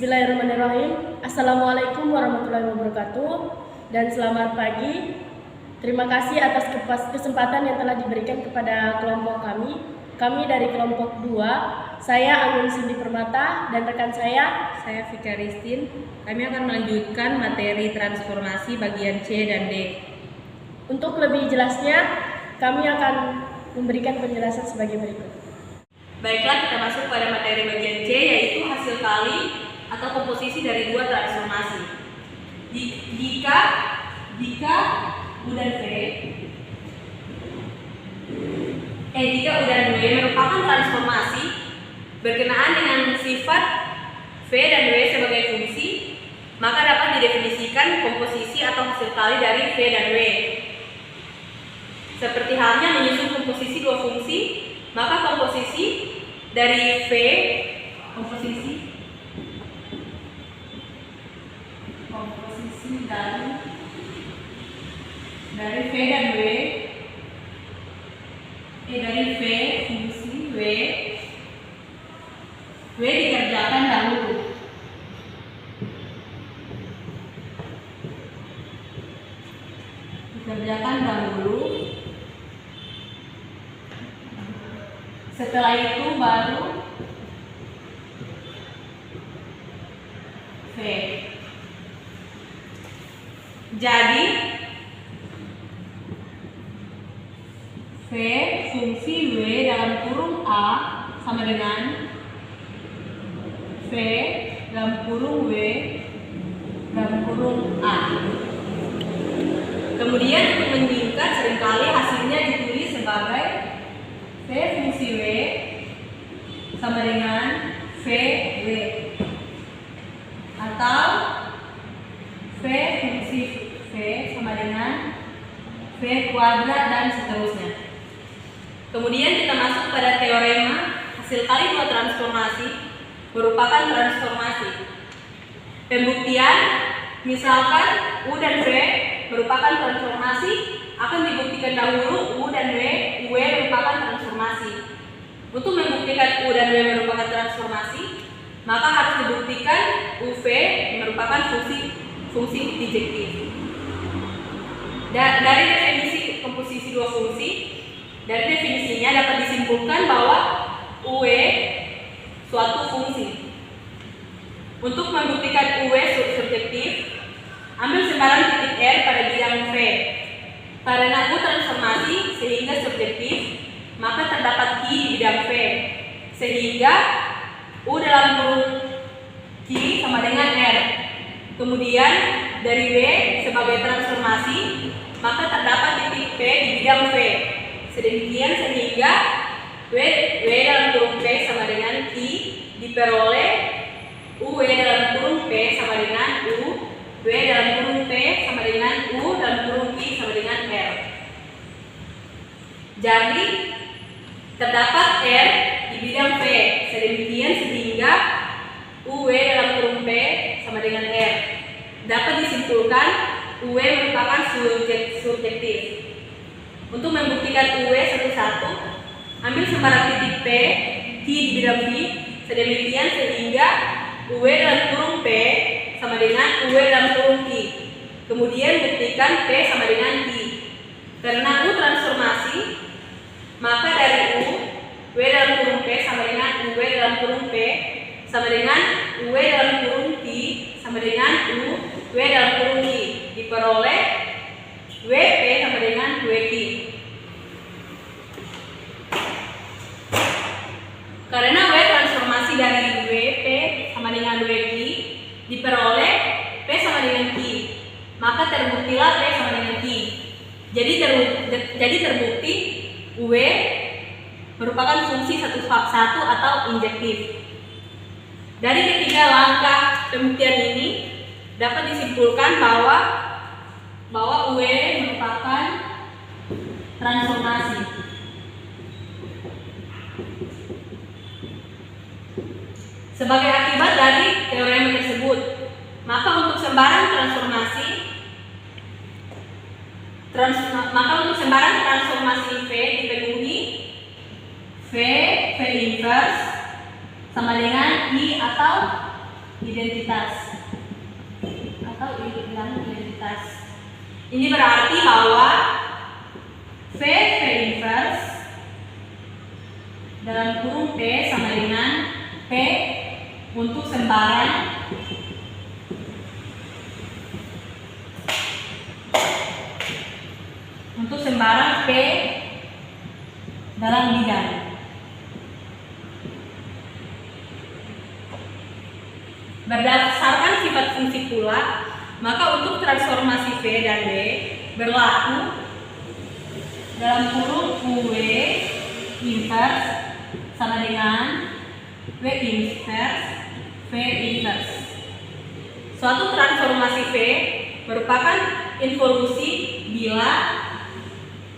Bismillahirrahmanirrahim. Assalamualaikum warahmatullahi wabarakatuh dan selamat pagi. Terima kasih atas kesempatan yang telah diberikan kepada kelompok kami. Kami dari kelompok 2, saya Anggun Cindy Permata dan rekan saya Vika Ristin. Kami akan melanjutkan materi transformasi bagian C dan D. Untuk lebih jelasnya, kami akan memberikan penjelasan sebagai berikut. Baiklah, kita masuk pada materi bagian C, yaitu hasil kali atau komposisi dari dua transformasi. Jika U dan V merupakan transformasi berkenaan dengan sifat V dan W sebagai fungsi, maka dapat didefinisikan komposisi atau hasil kali dari V dan W. Seperti halnya menyusun komposisi dua fungsi, maka komposisi dari V dari V dan W, dari V fungsi W dikerjakan dahulu. Setelah itu baru V. Jadi V fungsi W dalam kurung A sama dengan V dalam kurung W dalam kurung A. Kemudian untuk menyingkat, seringkali hasilnya ditulis sebagai V fungsi W sama dengan VW, atau V fungsi V sama dengan V kuadrat dan seterusnya. Kemudian kita masuk pada teorema hasil kali dua transformasi merupakan transformasi. Pembuktian, misalkan U dan V merupakan transformasi, akan dibuktikan dahulu U dan W merupakan transformasi. Untuk membuktikan U dan W merupakan transformasi, maka harus dibuktikan UV merupakan fungsi bijektif. Dari definisi komposisi dua fungsi, dari definisinya dapat disimpulkan bahwa UW suatu fungsi. Untuk membuktikan UW subjektif, ambil sembarang titik R pada bidang V. Karena U transformasi sehingga subjektif, maka terdapat Q di bidang V, sehingga U dalam kurung Q sama dengan R. Kemudian dari W sebagai transformasi, maka terdapat titik P di bidang V. Sedemikian sehingga W dalam kurung P sama dengan Q diperoleh UW dalam kurung P sama dengan U, W dalam kurung P sama dengan U dalam kurung Q sama dengan R. Jadi terdapat R di bidang V. Sedemikian sehingga UW dalam kurung P sama dengan R. Dapat disimpulkan UW merupakan subjektif. Untuk membuktikan UW satu-satu, ambil sembarang titik P, Q di bidang V. Sedemikian sehingga UW dalam kurung P sama dengan UW dalam kurung Q. Kemudian buktikan P sama dengan Q. Karena U transformasi, maka dari U, W dalam kurung P sama dengan UW dalam kurung P sama dengan UW dalam kurung Q sama dengan U, W dalam kurung Q diperoleh WP sama dengan WQ. Karena W transformasi dari WP sama dengan WQ diperoleh P sama dengan Q, maka terbuktilah P sama dengan Q. Jadi terbukti UW merupakan fungsi satu atau injektif. Dari ketiga langkah pembuktian ini dapat disimpulkan bahwa UW merupakan transformasi. Sebagai akibat dari teorema tersebut, maka untuk sembarang transformasi V dipenuhi V inverse sama dengan I atau identitas atau bilangan identitas. Ini berarti bahwa V inverse dalam kurung P sama dengan P untuk sembarang P dalam bidang. Berdasarkan sifat fungsi pula, maka untuk transformasi V dan W berlaku dalam kurung UW inverse sama dengan W inverse V inverse. Suatu transformasi V merupakan involusi bila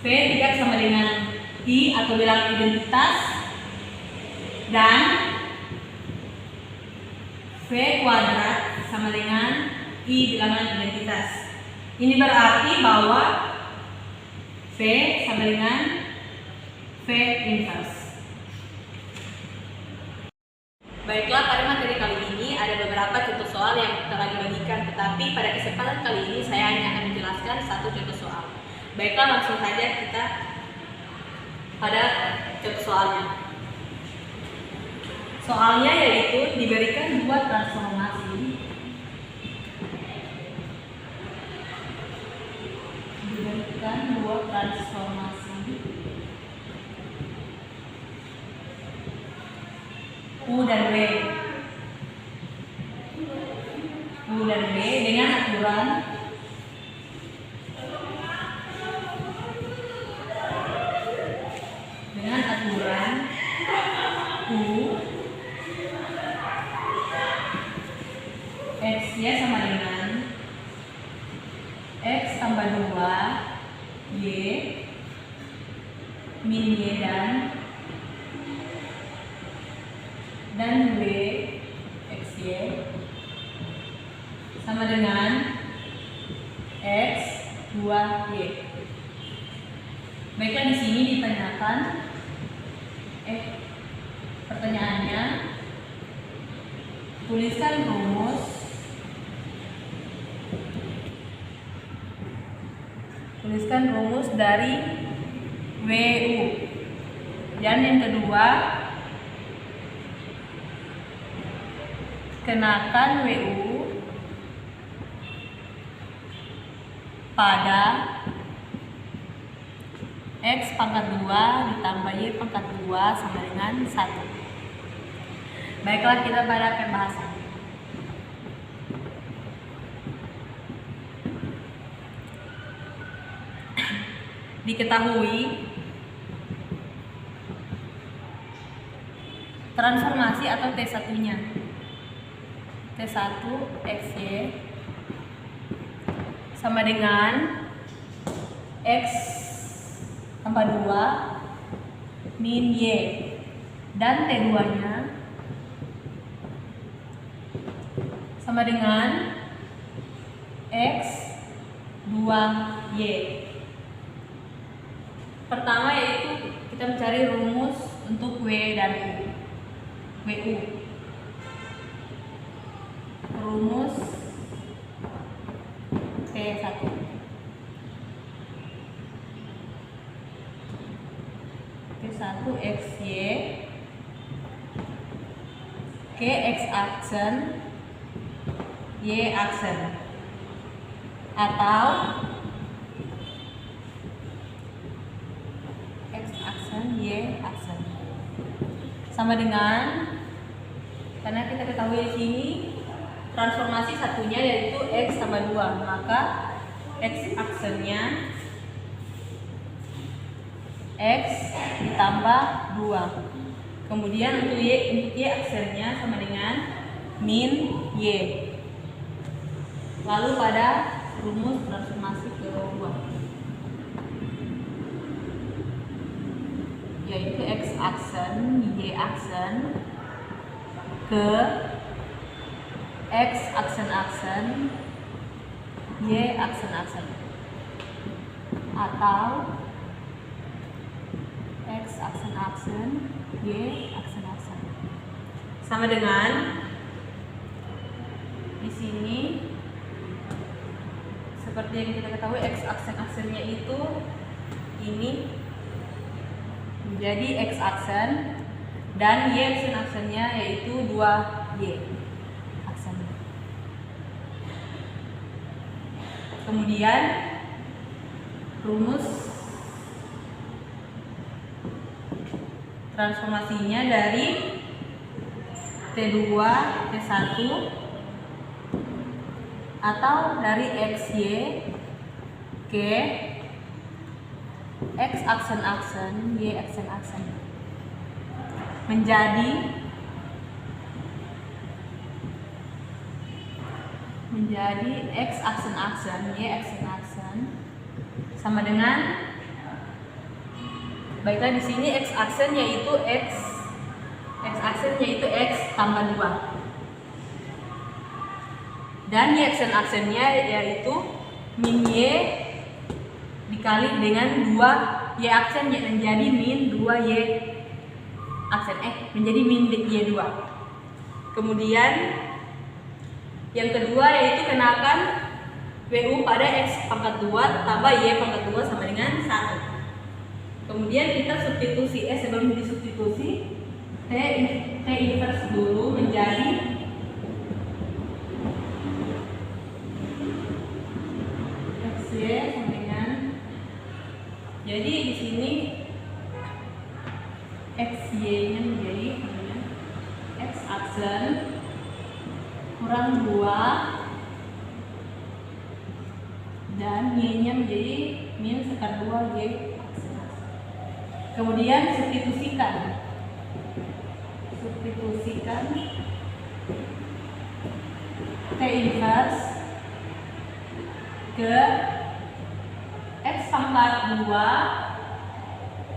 V tidak sama dengan I atau bilangan identitas dan V kuadrat sama dengan I bilangan identitas. Ini berarti bahwa V sama dengan V inverse. Baiklah, pada materi kali ini ada beberapa contoh soal yang telah dibagikan, tetapi pada kesempatan kali ini saya hanya akan menjelaskan satu contoh soal. Baiklah, langsung saja kita pada contoh soalnya. Soalnya yaitu diberikan dua transformasi. U dan W dengan aturan U X-Y sama dengan X tambah 2 Y min Y dan W XY sama dengan X 2Y. Baiklah, di sini ditanyakan pertanyaannya, tuliskan rumus dari WU. Dan yang kedua, kenakan WU pada X pangkat 2 ditambah Y pangkat 2 sama dengan 1. Baiklah, kita pada pembahasan. Diketahui transformasi atau T1-nya. T1 XY sama dengan X tambah 2 min Y dan T2-nya sama dengan X 2Y. Pertama yaitu kita mencari rumus untuk W dan U. WU. Rumus T1. T1 XY ke X aksen Y aksen atau X aksen Y aksen sama dengan, karena kita ketahui di sini transformasi satunya yaitu X tambah 2, maka X aksennya X ditambah 2. Kemudian untuk Y aksennya sama dengan min Y. Lalu pada rumus transformasi kedua yaitu X aksen Y aksen ke X aksen Y aksen atau X aksen Y aksen sama dengan sini seperti yang kita ketahui X aksen-aksennya itu ini menjadi X aksen dan Y aksen-aksennya yaitu 2Y aksen. Kemudian rumus transformasinya dari T2 T1 atau dari XY ke X aksen-aksen Y aksen-aksen menjadi X aksen-aksen Y aksen-aksen sama dengan, baiklah di sini X aksen yaitu X tambah 2 dan Y aksen-aksennya yaitu min Y dikali dengan 2 Y aksen menjadi min 2 Y aksen menjadi min Y2. Kemudian yang kedua yaitu kenakan WU pada X pangkat 2 tambah Y pangkat 2 sama dengan 1. Kemudian kita substitusi sebelum disubstitusi T inverse dulu menjadi XY sama dengan, jadi di sini XY-nya menjadi X aksen kurang 2 dan Y-nya menjadi min sekar 2 Y aksen. Kemudian substitusikan T inverse ke X pangkat 2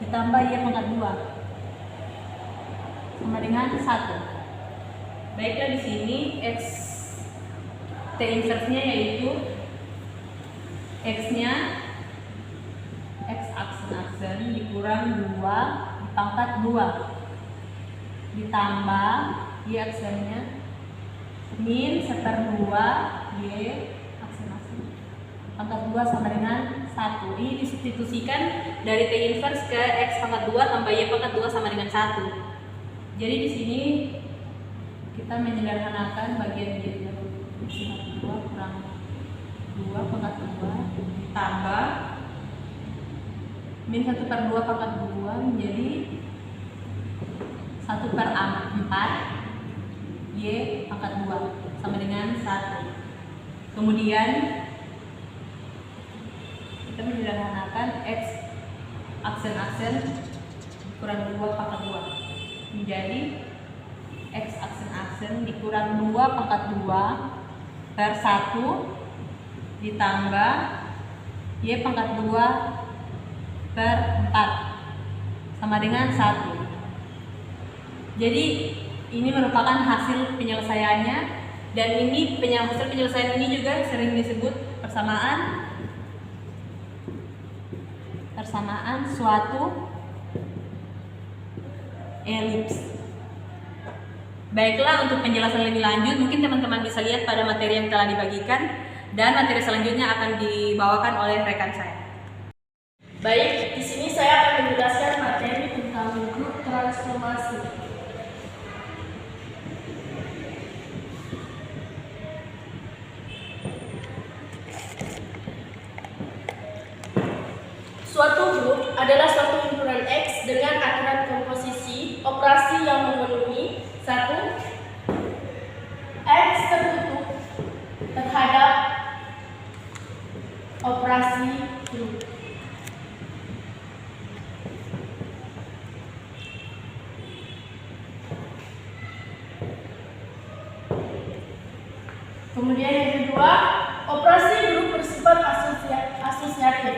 ditambah Y pangkat 2 sama dengan 1. Baiklah di sini T inverse-nya yaitu X-nya X aksen dikurang 2 dipangkat 2 ditambah Y aksennya min seper 2 Y aksen pangkat 2 sama dengan 1. Ini disubstitusikan dari T inverse ke X pangkat 2 tambah Y pangkat 2 sama dengan 1. Jadi di sini kita menyederhanakan bagian Y X pangkat 2 kurang 2 pangkat 2 ditambah min 1/2 pangkat 2 menjadi 1/4 Y pangkat 2 sama dengan 1. Kemudian kita menyederhanakan X aksen-aksen kurang 2 pangkat 2 menjadi X aksen-aksen dikurang 2 pangkat 2 per 1 ditambah Y pangkat 2 per 4 sama dengan 1. Jadi ini merupakan hasil penyelesaiannya, dan ini hasil penyelesaian ini juga sering disebut persamaan suatu elips. Baiklah, untuk penjelasan lebih lanjut mungkin teman-teman bisa lihat pada materi yang telah dibagikan, dan materi selanjutnya akan dibawakan oleh rekan saya. Baik, di sini saya akan menjelaskan materi tentang grup transformasi. Suatu grup adalah suatu himpunan X dengan aturan komposisi operasi yang memenuhi 1. X tertutup terhadap operasi grup. Kemudian yang kedua, operasi grup bersifat asosiatif.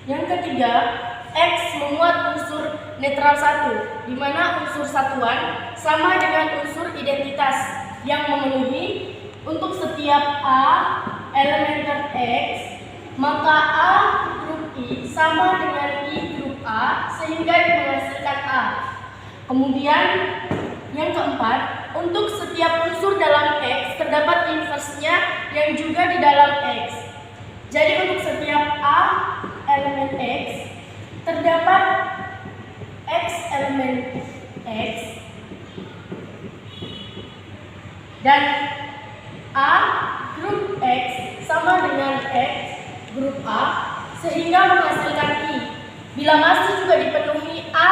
Yang ketiga, X memuat unsur netral 1, di mana unsur satuan sama dengan unsur identitas yang memenuhi untuk setiap A, elementer X, maka A grup I sama dengan I grup A sehingga menghasilkan A. Kemudian yang keempat, untuk setiap unsur dalam X terdapat inversnya yang juga di dalam X. Jadi untuk setiap A elemen X terdapat X elemen X dan A grup X sama dengan X grup A sehingga menghasilkan I. Bila masih juga dipenuhi A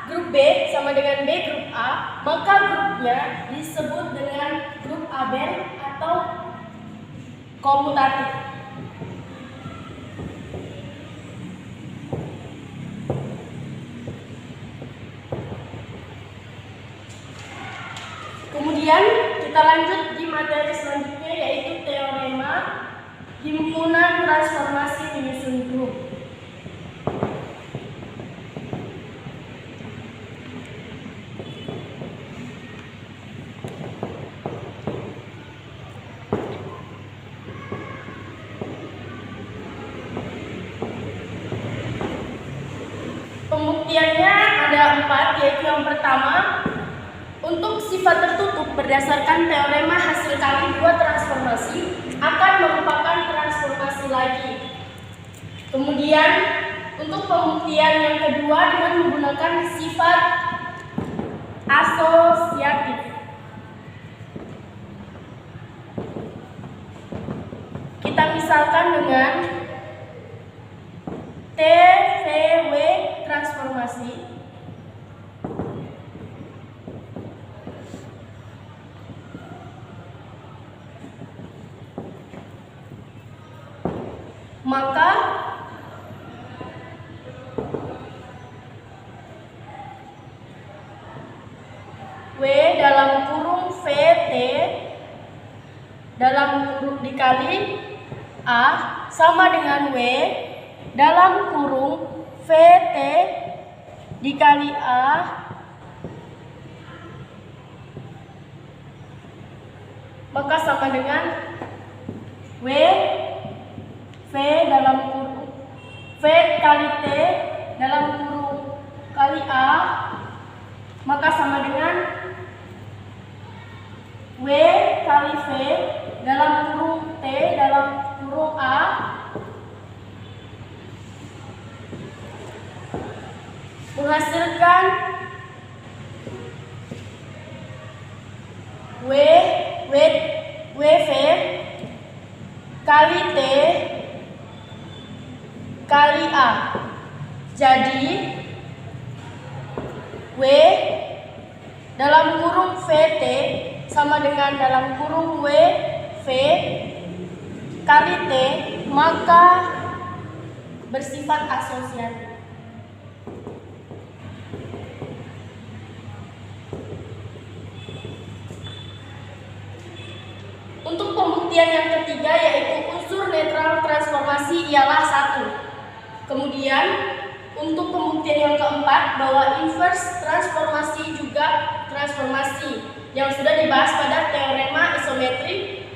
grup B sama dengan B grup A, maka grupnya disebut dengan grup aber atau komutatif. Kemudian kita lanjut di materi selanjutnya, yaitu teorema himpunan transformasi menyusun grup. Pembuktiannya ada 4, yaitu yang pertama, untuk sifat tertutup berdasarkan teorema hasil kali dua transformasi akan merupakan transformasi lagi. Kemudian untuk pembuktian yang kedua dengan menggunakan sifat asosiatif. Kita misalkan dengan TVW transformasi. Maka W dalam kurung VT dalam kurung dikali A sama dengan W dalam kurung VT dikali A maka sama dengan W V dalam kurung V kali T dalam kurung kali A maka sama dengan W kali V dalam kurung T dalam kurung A menghasilkan WV kali T kali A. Jadi W dalam kurung VT sama dengan dalam kurung WV kali T maka bersifat asosiatif. Untuk pembuktian yang ketiga, yaitu unsur netral transformasi ialah 1. Kemudian untuk pembuktian yang keempat, bahwa inverse transformasi juga transformasi yang sudah dibahas pada teorema isometrik,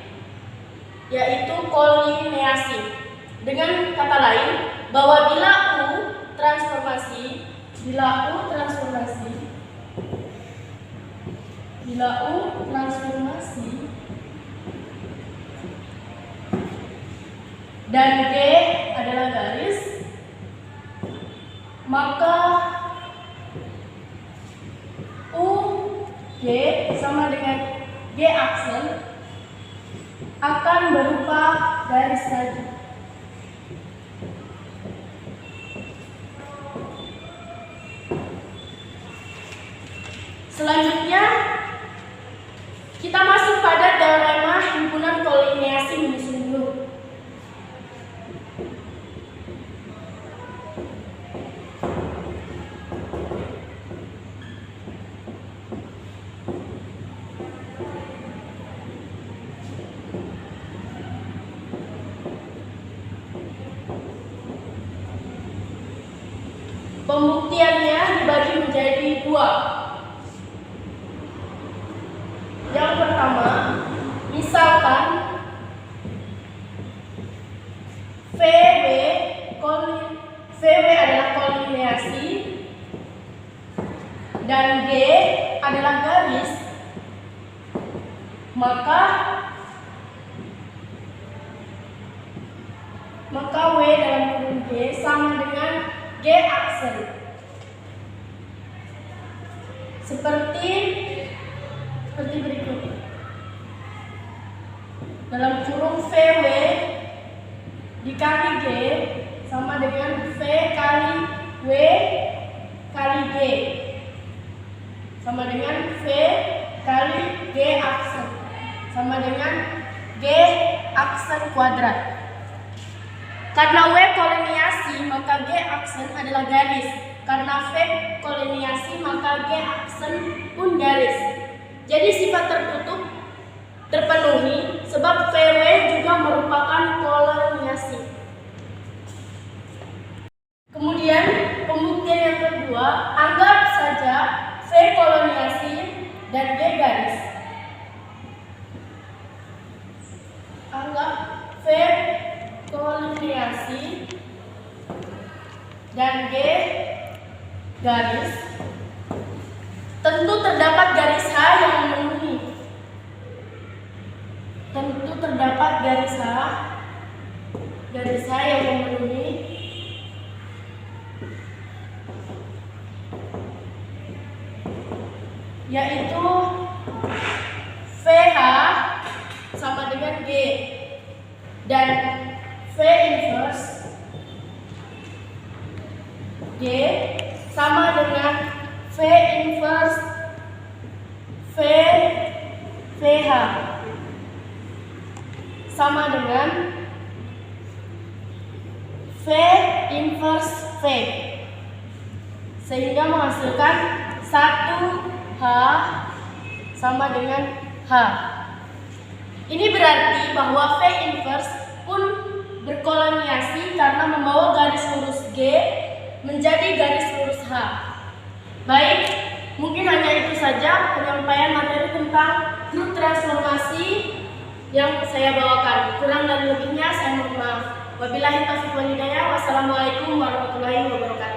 yaitu kolineasi. Dengan kata lain, bahwa bila U transformasi dan G adalah garis, maka UG sama dengan G aksen akan berupa garis lagi. Selanjutnya kita masuk pada teorema himpunan kolineasi menyusun grup. Pembuktiannya dibagi menjadi 2. Yang pertama, misalkan VW adalah kolineasi dan G adalah garis, maka W dalam kurung G sama dengan G aksen. Seperti berikut. Dalam kurung VW dikali G sama dengan V kali W kali G sama dengan V kali G aksen sama dengan G aksen kuadrat. Karena W kolineasi maka G aksen adalah garis. Karena V kolineasi maka G aksen pun garis. Jadi sifat tertutup terpenuhi sebab VW juga merupakan kolineasi. Kemudian pembuktian yang kedua, anggap saja V kolineasi dan G garis. Anggap V kolineasi dan G garis. Tentu terdapat garis H yang memenuhi. Tentu terdapat garis H yang memenuhi. Yaitu VH sama dengan G dan V inverse G sama dengan V inverse VH sama dengan V inverse V, sehingga menghasilkan 1H sama dengan H. Ini berarti bahwa V inverse pun berkolineasi karena membawa garis lurus G menjadi garis lurus H. Baik, mungkin hanya itu saja penyampaian materi tentang grup transformasi yang saya bawakan. Kurang dan lebihnya saya mohon maaf. Wabillahi taufiq wal hidayah. Wassalamualaikum warahmatullahi wabarakatuh.